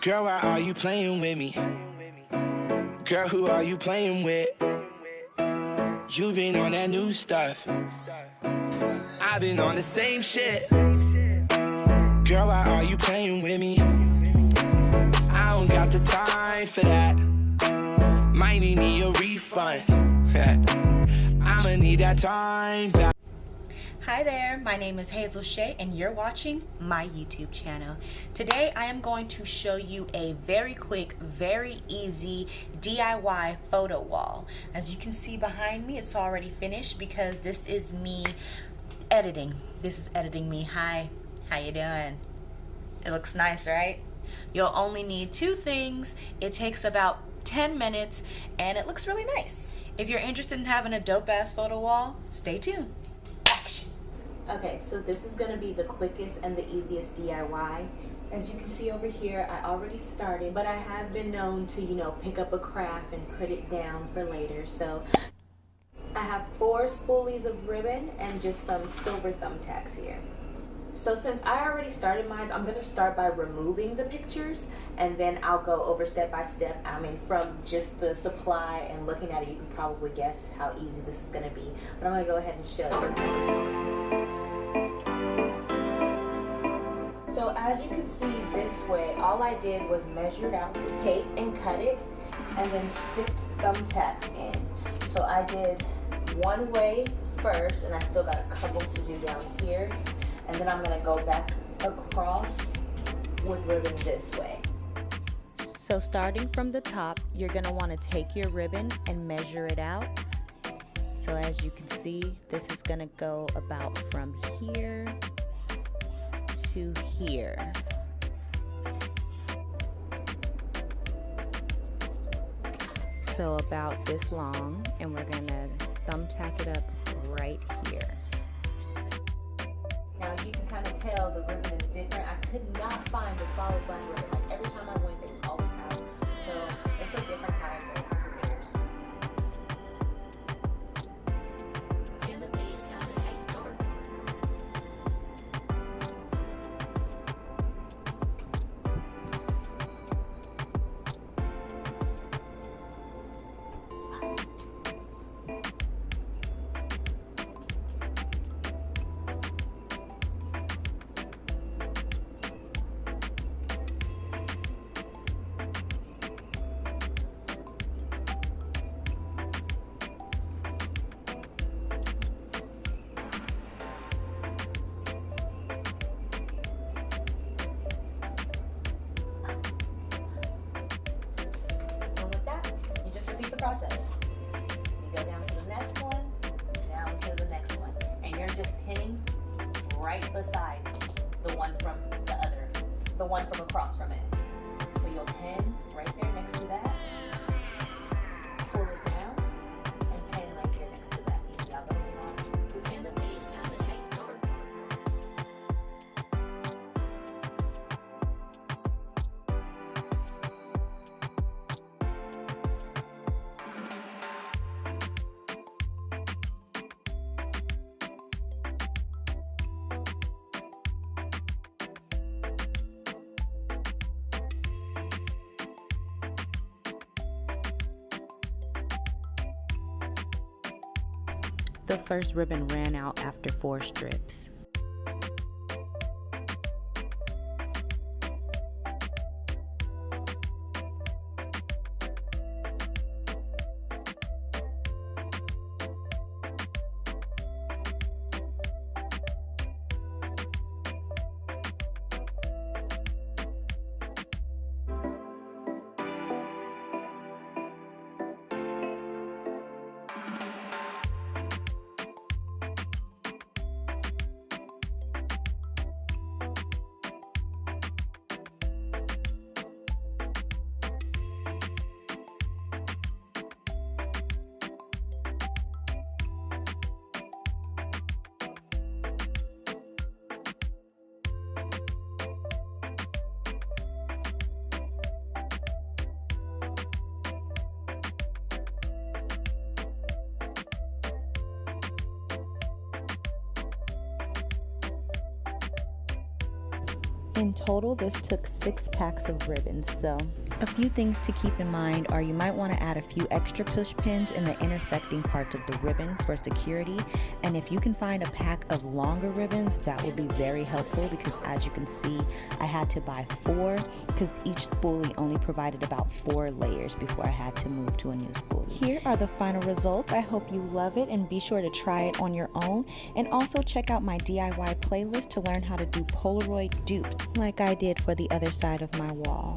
Girl, why are you playing with me? Girl, who are you playing with? You been on that new stuff. I've been on the same shit. Girl, why are you playing with me? I don't got the time for that. Might need me a refund. I'ma need that time back. Hi there, my name is Hazel Shay and you're watching my YouTube channel. Today I am going to show you a very quick, very easy DIY photo wall. As you can see behind me, it's already finished because this is me editing. This is editing me. Hi, how you doing? It looks nice, right? You'll only need two things. It takes about 10 minutes and it looks really nice. If you're interested in having a dope ass photo wall, stay tuned. Action. Okay, so this is going to be the quickest and the easiest DIY. As you can see over here, I already started, but I have been known to, pick up a craft and put it down for later. So I have 4 spoolies of ribbon and just some silver thumbtacks here. So since I already started mine, I'm going to start by removing the pictures and then I'll go over step by step. I mean, from just the supply and looking at it, you can probably guess how easy this is going to be. But I'm going to go ahead and show you. So as you can see this way, all I did was measure out the tape and cut it and then stick thumbtacks in. So I did one way first and I still got a couple to do down here. And then I'm going to go back across with ribbon this way. So starting from the top, you're going to want to take your ribbon and measure it out. So as you can see, this is going to go about from here to here. So about this long, and we're going to thumbtack it up right here. Now you can kind of tell the ribbon is different. I could not find the solid black ribbon. Like every time I went, they were always out. So it's a different kind of fingers. Process. You go down to the next one, down to the next one, and you're just pinning right beside the one from the one from across from it. So you'll pin right there next to that, pull it down, and pin right there next to that. Y'all got it on? The first ribbon ran out after 4 strips. In total, this took 6 packs of ribbons, so a few things to keep in mind are you might want to add a few extra push pins in the intersecting parts of the ribbon for security, and if you can find a pack of longer ribbons, that will be very helpful because as you can see, I had to buy 4 because each spoolie only provided about 4 layers before I had to move to a new spoolie. Here are the final results. I hope you love it and be sure to try it on your own, and also check out my DIY playlist to learn how to do Polaroid dupes like I did for the other side of my wall.